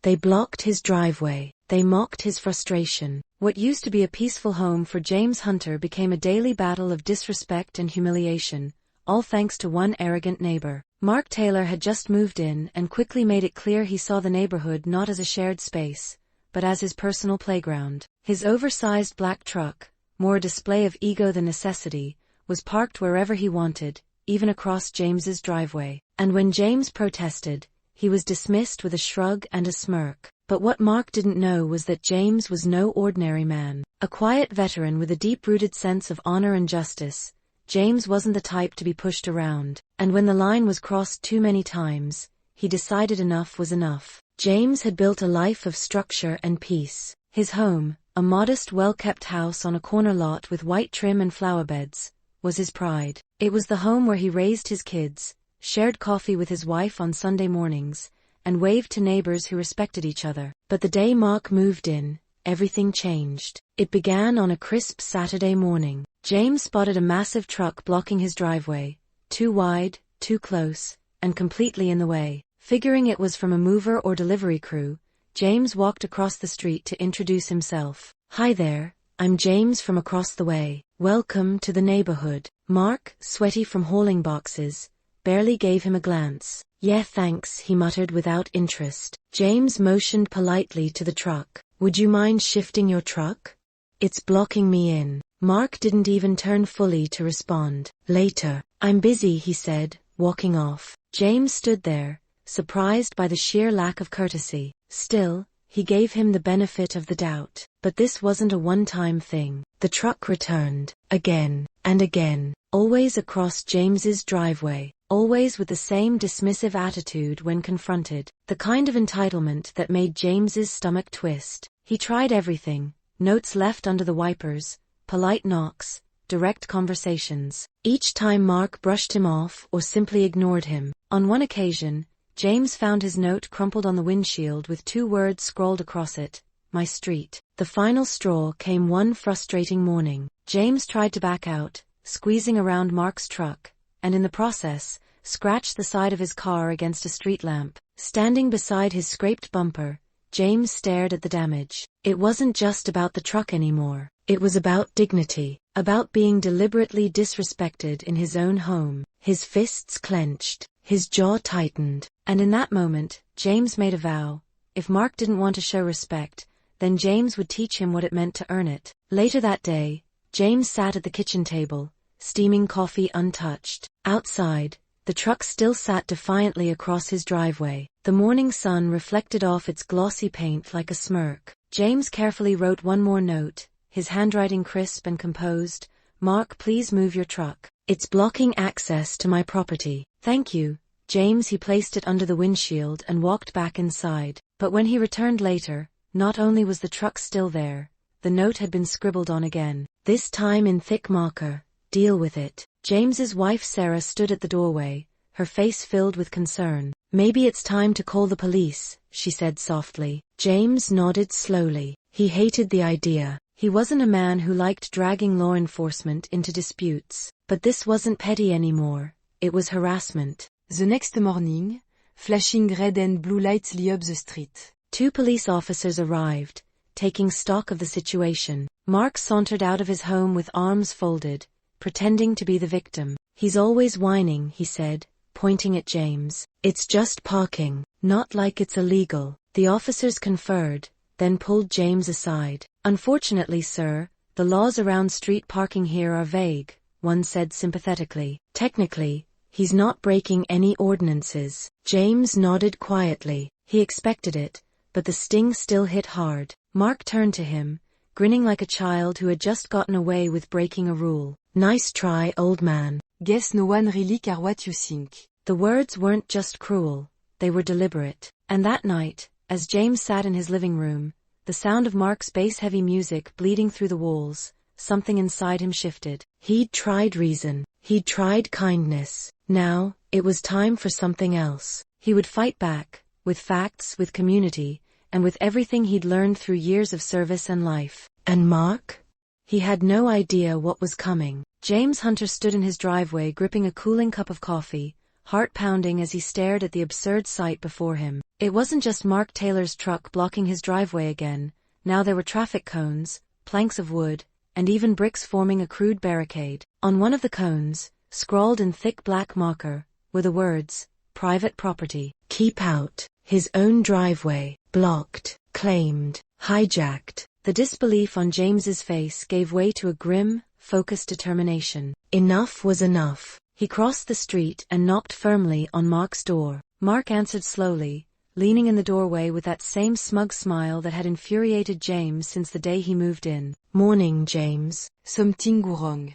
They blocked his driveway. They mocked his frustration. What used to be a peaceful home for James Hunter became a daily battle of disrespect and humiliation, all thanks to one arrogant neighbor. Mark Taylor had just moved in and quickly made it clear he saw the neighborhood not as a shared space, but as his personal playground. His oversized black truck, more a display of ego than necessity, was parked wherever he wanted, even across James's driveway. And when James protested, he was dismissed with a shrug and a smirk. But what Mark didn't know was that James was no ordinary man. A quiet veteran with a deep-rooted sense of honor and justice, James wasn't the type to be pushed around. And when the line was crossed too many times, he decided enough was enough. James had built a life of structure and peace. His home, a modest, well-kept house on a corner lot with white trim and flower beds, was his pride. It was the home where he raised his kids, shared coffee with his wife on Sunday mornings, and waved to neighbors who respected each other. But the day Mark moved in, everything changed. It began on a crisp Saturday morning. James spotted a massive truck blocking his driveway, too wide, too close, and completely in the way. Figuring it was from a mover or delivery crew, James walked across the street to introduce himself. "Hi there, I'm James from across the way. Welcome to the neighborhood." Mark, sweaty from hauling boxes, barely gave him a glance. "Yeah, thanks," he muttered without interest. James motioned politely to the truck. "Would you mind shifting your truck? It's blocking me in." Mark didn't even turn fully to respond. "Later. I'm busy," he said, walking off. James stood there, surprised by the sheer lack of courtesy. Still, he gave him the benefit of the doubt. But this wasn't a one-time thing. The truck returned, again, and again, always across James's driveway, always with the same dismissive attitude when confronted, the kind of entitlement that made James's stomach twist. He tried everything: notes left under the wipers, polite knocks, direct conversations. Each time Mark brushed him off or simply ignored him. On one occasion, James found his note crumpled on the windshield with 2 words scrawled across it: "My street." The final straw came one frustrating morning. James tried to back out, squeezing around Mark's truck, and in the process, scratched the side of his car against a street lamp. Standing beside his scraped bumper, James stared at the damage. It wasn't just about the truck anymore. It was about dignity, about being deliberately disrespected in his own home. His fists clenched, his jaw tightened, and in that moment, James made a vow: if Mark didn't want to show respect, then James would teach him what it meant to earn it. Later that day, James sat at the kitchen table, steaming coffee untouched. Outside, the truck still sat defiantly across his driveway. The morning sun reflected off its glossy paint like a smirk. James carefully wrote one more note, his handwriting crisp and composed: "Mark, please move your truck. It's blocking access to my property." "Thank you, James." He placed it under the windshield and walked back inside. But when he returned later, not only was the truck still there, the note had been scribbled on again. This time in thick marker: "Deal with it." James's wife Sarah stood at the doorway, her face filled with concern. "Maybe it's time to call the police," she said softly. James nodded slowly. He hated the idea. He wasn't a man who liked dragging law enforcement into disputes. But this wasn't petty anymore, it was harassment. The next morning, flashing red and blue lights lit up the street. 2 police officers arrived, taking stock of the situation. Mark sauntered out of his home with arms folded, pretending to be the victim. "He's always whining," he said, pointing at James. "It's just parking, not like it's illegal." The officers conferred, then pulled James aside. "Unfortunately, sir, the laws around street parking here are vague," one said sympathetically. "Technically, he's not breaking any ordinances." James nodded quietly. He expected it, but the sting still hit hard. Mark turned to him, grinning like a child who had just gotten away with breaking a rule. "Nice try, old man." "Guess no one really care what you think." The words weren't just cruel, they were deliberate. And that night, as James sat in his living room, the sound of Mark's bass-heavy music bleeding through the walls, something inside him shifted. He'd tried reason. He'd tried kindness. Now, it was time for something else. He would fight back, with facts, with community, and with everything he'd learned through years of service and life. And Mark? He had no idea what was coming. James Hunter stood in his driveway gripping a cooling cup of coffee, heart pounding as he stared at the absurd sight before him. It wasn't just Mark Taylor's truck blocking his driveway again, now there were traffic cones, planks of wood, and even bricks forming a crude barricade. On one of the cones, scrawled in thick black marker, were the words, "Private property. Keep out. His own driveway. Blocked. Claimed. Hijacked." The disbelief on James's face gave way to a grim, focused determination. Enough was enough. He crossed the street and knocked firmly on Mark's door. Mark answered slowly, leaning in the doorway with that same smug smile that had infuriated James since the day he moved in. "Morning, James. Something wrong?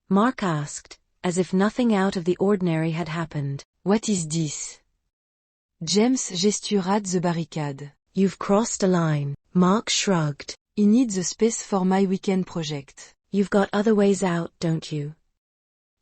Mark asked, as if nothing out of the ordinary had happened. What is this? James gestured the barricade. "You've crossed a line." Mark shrugged. I need the space for my weekend project. "You've got other ways out, don't you?"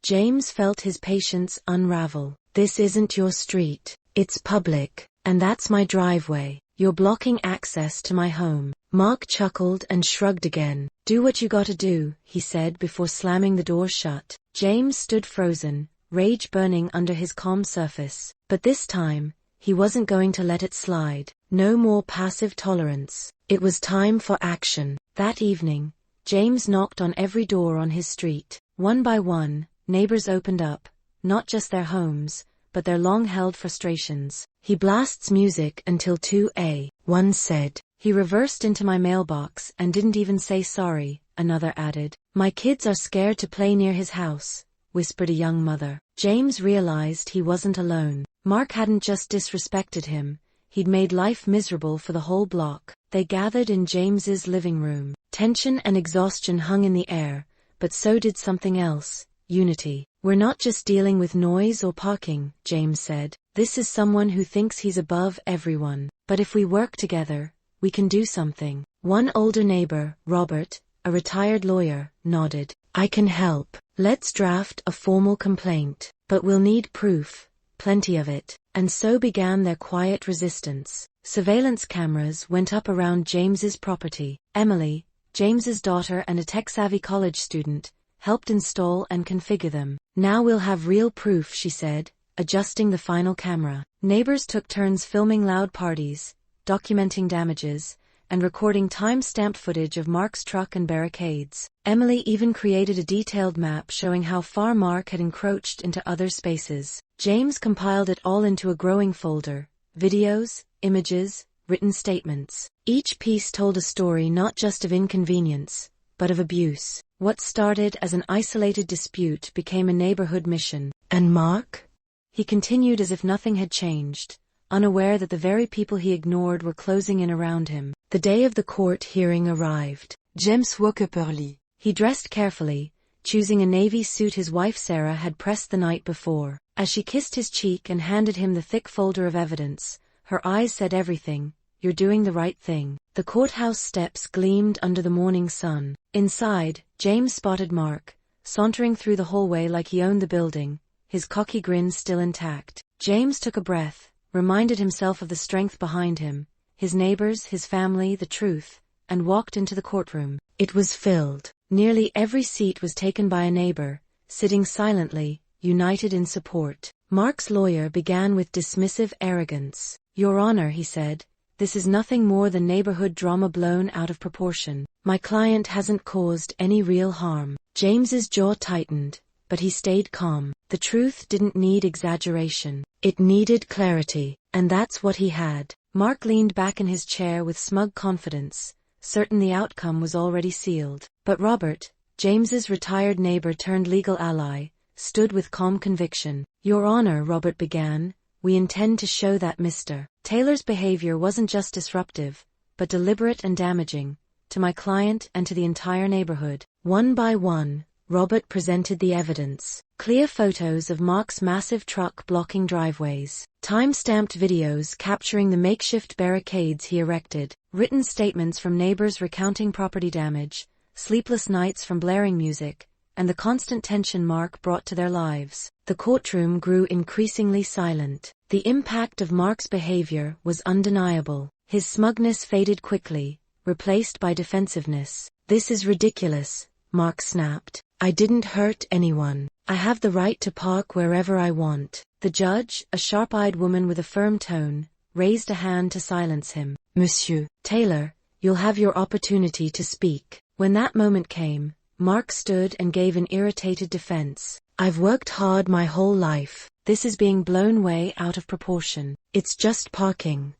James felt his patience unravel. "This isn't your street. It's public. And that's my driveway. You're blocking access to my home." Mark chuckled and shrugged again. "Do what you gotta do," he said before slamming the door shut. James stood frozen, rage burning under his calm surface. But this time, he wasn't going to let it slide. No more passive tolerance. It was time for action. That evening, James knocked on every door on his street. One by one, neighbors opened up, not just their homes, but their long-held frustrations. "He blasts music until 2 a, one said. "He reversed into my mailbox and didn't even say sorry," another added. "My kids are scared to play near his house," whispered a young mother. James realized he wasn't alone. Mark hadn't just disrespected him, he'd made life miserable for the whole block. They gathered in James's living room. Tension and exhaustion hung in the air, but so did something else, unity. "We're not just dealing with noise or parking," James said. "This is someone who thinks he's above everyone. But if we work together, we can do something." One older neighbor, Robert, a retired lawyer, nodded. "I can help. Let's draft a formal complaint. But we'll need proof, plenty of it." And so began their quiet resistance. Surveillance cameras went up around James's property. Emily, James's daughter and a tech-savvy college student, helped install and configure them. "Now we'll have real proof," she said, adjusting the final camera. Neighbors took turns filming loud parties, documenting damages, and recording time-stamped footage of Mark's truck and barricades. Emily even created a detailed map showing how far Mark had encroached into other spaces. James compiled it all into a growing folder: videos, images, written statements. Each piece told a story not just of inconvenience, but of abuse. What started as an isolated dispute became a neighborhood mission. "And Mark?" He continued as if nothing had changed, unaware that the very people he ignored were closing in around him. The day of the court hearing arrived. James woke up early. He dressed carefully, choosing a navy suit his wife Sarah had pressed the night before. As she kissed his cheek and handed him the thick folder of evidence, her eyes said everything: "You're doing the right thing." The courthouse steps gleamed under the morning sun. Inside, James spotted Mark, sauntering through the hallway like he owned the building, his cocky grin still intact. James took a breath, reminded himself of the strength behind him, his neighbors, his family, the truth, and walked into the courtroom. It was filled. Nearly every seat was taken by a neighbor, sitting silently, united in support. Mark's lawyer began with dismissive arrogance. "Your Honor," he said, "this is nothing more than neighborhood drama blown out of proportion. My client hasn't caused any real harm." James's jaw tightened, but he stayed calm. The truth didn't need exaggeration. It needed clarity, and that's what he had. Mark leaned back in his chair with smug confidence, certain the outcome was already sealed. But Robert, James's retired neighbor turned legal ally, stood with calm conviction. "Your Honor," Robert began, "we intend to show that Mr. Taylor's behavior wasn't just disruptive, but deliberate and damaging, to my client and to the entire neighborhood." One by one, Robert presented the evidence. Clear photos of Mark's massive truck blocking driveways, time-stamped videos capturing the makeshift barricades he erected, written statements from neighbors recounting property damage, sleepless nights from blaring music, and the constant tension Mark brought to their lives. The courtroom grew increasingly silent. The impact of Mark's behavior was undeniable. His smugness faded quickly, replaced by defensiveness. "This is ridiculous," Mark snapped. "I didn't hurt anyone. I have the right to park wherever I want." The judge, a sharp-eyed woman with a firm tone, raised a hand to silence him. Monsieur Taylor, you'll have your opportunity to speak. When that moment came, Mark stood and gave an irritated defense. I've worked hard my whole life. This is being blown way out of proportion. It's just parking.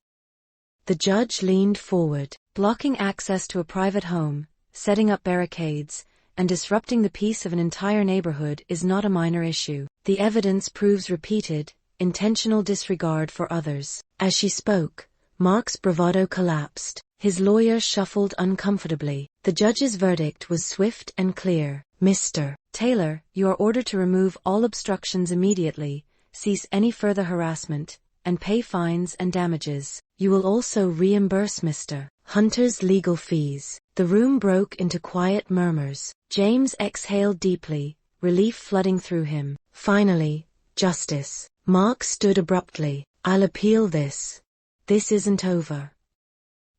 The judge leaned forward. Blocking access to a private home, setting up barricades, and disrupting the peace of an entire neighborhood is not a minor issue. The evidence proves repeated, intentional disregard for others. As she spoke, Mark's bravado collapsed. His lawyer shuffled uncomfortably. The judge's verdict was swift and clear. Mr. Taylor, you are ordered to remove all obstructions immediately, cease any further harassment, and pay fines and damages. You will also reimburse Mr. Hunter's legal fees. The room broke into quiet murmurs. James exhaled deeply, relief flooding through him. Finally, justice. Mark stood abruptly. I'll appeal this. This isn't over.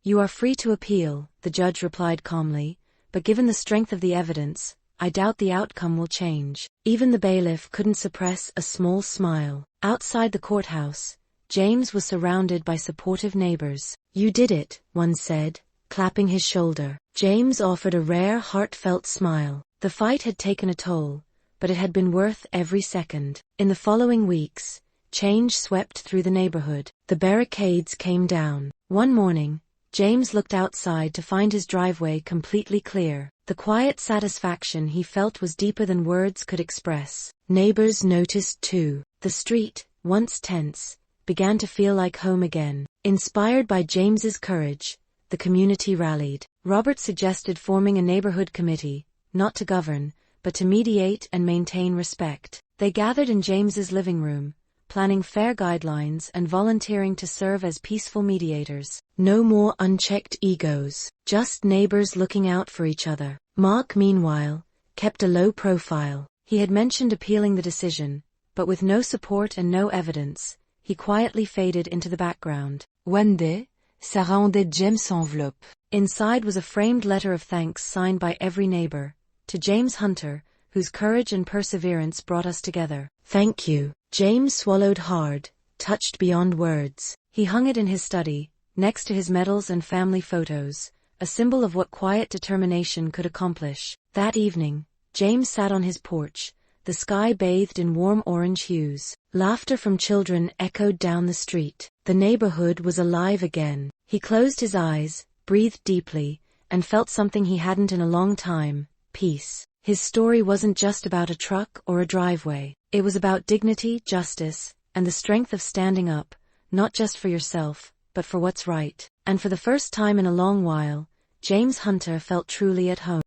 You are free to appeal, the judge replied calmly, but given the strength of the evidence, I doubt the outcome will change. Even the bailiff couldn't suppress a small smile. Outside the courthouse, James was surrounded by supportive neighbors. You did it, one said, clapping his shoulder. James offered a rare, heartfelt smile. The fight had taken a toll, but it had been worth every second. In the following weeks, change swept through the neighborhood. The barricades came down. One morning, James looked outside to find his driveway completely clear. The quiet satisfaction he felt was deeper than words could express. Neighbors noticed too. The street, once tense, began to feel like home again. Inspired by James's courage, the community rallied. Robert suggested forming a neighborhood committee, not to govern, but to mediate and maintain respect. They gathered in James's living room, planning fair guidelines and volunteering to serve as peaceful mediators. No more unchecked egos, just neighbors looking out for each other. Mark, meanwhile, kept a low profile. He had mentioned appealing the decision, but with no support and no evidence, he quietly faded into the background. One day, Sarah rendait James' enveloppe. Inside was a framed letter of thanks signed by every neighbor, to James Hunter, whose courage and perseverance brought us together. Thank you. James swallowed hard, touched beyond words. He hung it in his study, next to his medals and family photos, a symbol of what quiet determination could accomplish. That evening, James sat on his porch, the sky bathed in warm orange hues. Laughter from children echoed down the street. The neighborhood was alive again. He closed his eyes, breathed deeply, and felt something he hadn't in a long time: peace. His story wasn't just about a truck or a driveway. It was about dignity, justice, and the strength of standing up, not just for yourself, but for what's right. And for the first time in a long while, James Hunter felt truly at home.